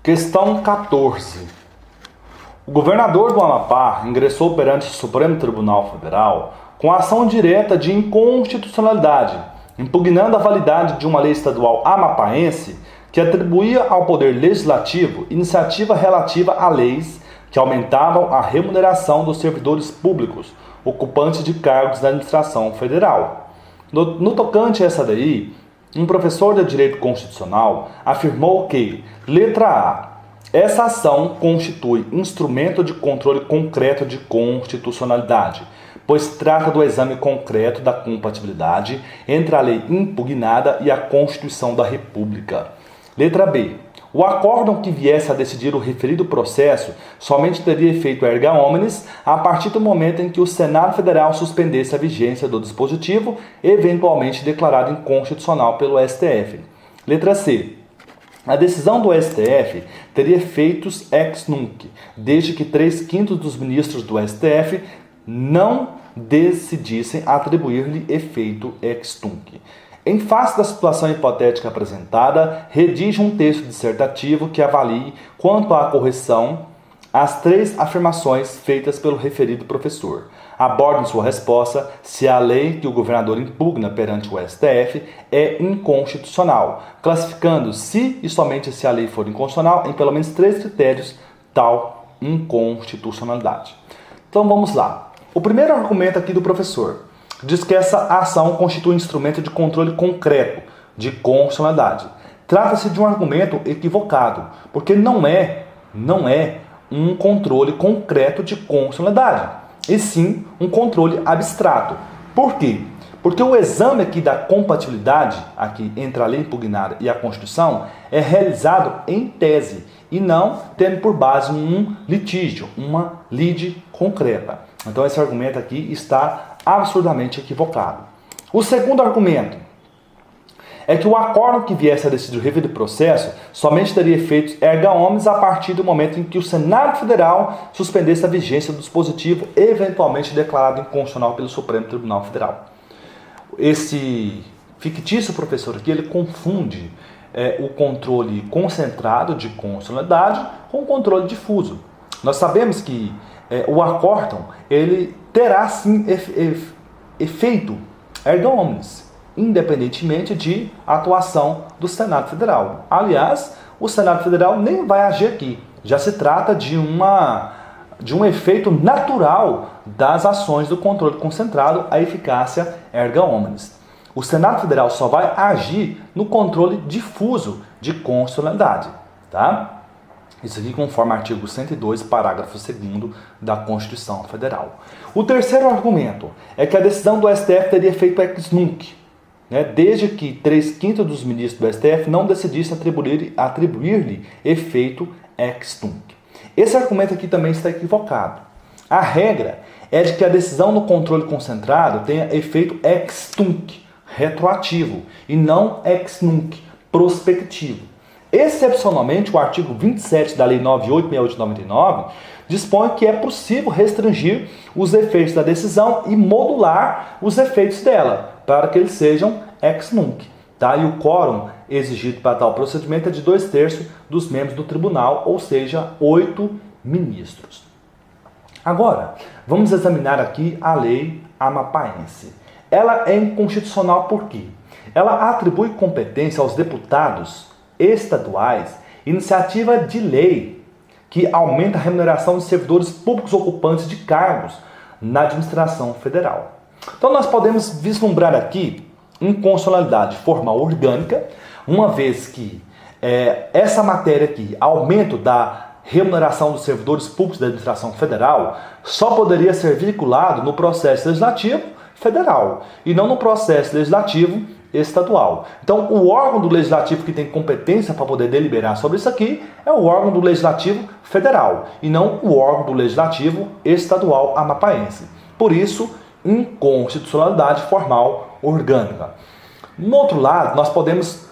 Questão 14. O governador do Amapá ingressou perante o Supremo Tribunal Federal com ação direta de inconstitucionalidade, impugnando a validade de uma lei estadual amapaense que atribuía ao Poder Legislativo iniciativa relativa a leis que aumentavam a remuneração dos servidores públicos ocupantes de cargos da administração federal. No tocante a essa lei, um professor de Direito Constitucional afirmou que, letra A, essa ação constitui instrumento de controle concreto de constitucionalidade, pois trata do exame concreto da compatibilidade entre a lei impugnada e a Constituição da República. Letra B. O acórdão que viesse a decidir o referido processo somente teria efeito erga omnes a partir do momento em que o Senado Federal suspendesse a vigência do dispositivo, eventualmente declarado inconstitucional pelo STF. Letra C. A decisão do STF teria efeitos ex nunc, desde que 3/5 dos ministros do STF não decidissem atribuir-lhe efeito ex nunc. Em face da situação hipotética apresentada, redige um texto dissertativo que avalie, quanto à correção, as 3 afirmações feitas pelo referido professor. Aborde em sua resposta se a lei que o governador impugna perante o STF é inconstitucional, classificando se e somente se a lei for inconstitucional em pelo menos 3 critérios tal inconstitucionalidade. Então vamos lá. O primeiro argumento aqui do professor diz que essa ação constitui um instrumento de controle concreto de constitucionalidade. Trata-se de um argumento equivocado, porque não é um controle concreto de constitucionalidade, e sim um controle abstrato. Por quê? Porque o exame aqui da compatibilidade aqui entre a lei impugnada e a Constituição é realizado em tese e não tendo por base um litígio, uma lide concreta. Então esse argumento aqui está absurdamente equivocado. O segundo argumento é que o acórdão que viesse a decidir o referido processo somente teria efeitos erga omnes a partir do momento em que o Senado Federal suspendesse a vigência do dispositivo, eventualmente declarado inconstitucional pelo Supremo Tribunal Federal. Esse fictício professor aqui, ele confunde o controle concentrado de constitucionalidade com o controle difuso. Nós sabemos que o acórdão, ele terá sim efeito erga omnes, independentemente de atuação do Senado Federal. Aliás, o Senado Federal nem vai agir aqui. Já se trata de um efeito natural das ações do controle concentrado, a eficácia erga omnes. O Senado Federal só vai agir no controle difuso de constitucionalidade, tá? Isso aqui conforme o artigo 102, parágrafo 2º da Constituição Federal. O terceiro argumento é que a decisão do STF teria efeito ex nunc, desde que 3/5 dos ministros do STF não decidissem atribuir-lhe efeito ex nunc. Esse argumento aqui também está equivocado. A regra é de que a decisão no controle concentrado tenha efeito ex tunc, retroativo, e não ex nunc, prospectivo. Excepcionalmente, o artigo 27 da Lei 9.868 de 99 dispõe que é possível restringir os efeitos da decisão e modular os efeitos dela, para que eles sejam ex nunc. Tá? E o quórum exigido para tal procedimento é de 2/3 dos membros do tribunal, ou seja, 8 ministros. Agora, vamos examinar aqui a lei amapaense. Ela é inconstitucional por quê? Ela atribui competência aos deputados estaduais, iniciativa de lei que aumenta a remuneração de servidores públicos ocupantes de cargos na administração federal. Então nós podemos vislumbrar aqui inconstitucionalidade formal orgânica, uma vez que essa matéria aqui, aumento da remuneração dos servidores públicos da administração federal, só poderia ser vinculado no processo legislativo federal e não no processo legislativo estadual. Então, o órgão do legislativo que tem competência para poder deliberar sobre isso aqui é o órgão do legislativo federal e não o órgão do legislativo estadual amapaense. Por isso, inconstitucionalidade formal orgânica. No outro lado, nós podemos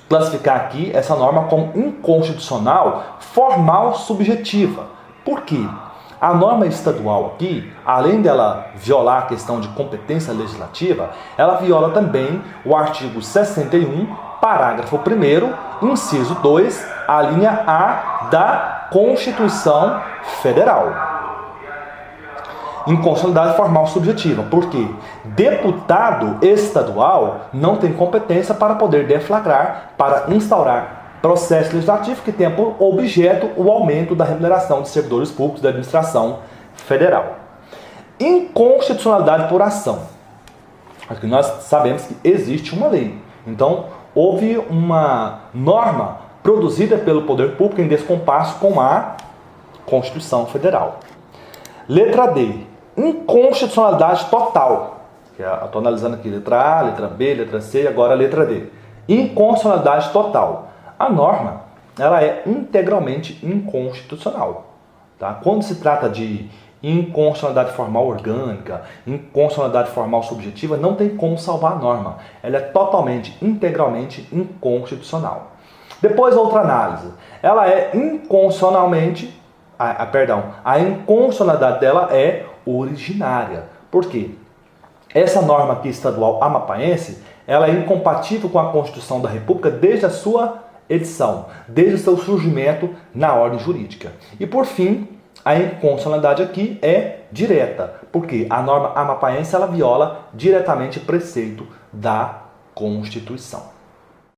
classificar aqui essa norma como inconstitucional formal subjetiva. Por quê? A norma estadual aqui, além dela violar a questão de competência legislativa, ela viola também o artigo 61, parágrafo 1º, inciso 2 A linha A da Constituição Federal. Inconstitucionalidade formal subjetiva. Por quê? Deputado estadual não tem competência para poder deflagrar, para instaurar processo legislativo que tenha por objeto o aumento da remuneração de servidores públicos da administração federal. Inconstitucionalidade por ação. Aqui nós sabemos que existe uma lei. Então, houve uma norma produzida pelo poder público em descompasso com a Constituição Federal. Letra D. Inconstitucionalidade total. Estou analisando aqui letra A, letra B, letra C e agora a letra D. Inconstitucionalidade total. A norma ela é integralmente inconstitucional. Tá? Quando se trata de inconstitucionalidade formal orgânica, inconstitucionalidade formal subjetiva, não tem como salvar a norma. Ela é totalmente, integralmente inconstitucional. Depois outra análise. Ela é inconstitucionalmente... a inconstitucionalidade dela é originária. Por quê? Essa norma aqui estadual amapaense, ela é incompatível com a Constituição da República desde a sua edição, desde o seu surgimento na ordem jurídica. E por fim, a inconstitucionalidade aqui é direta, porque a norma amapaense ela viola diretamente o preceito da Constituição.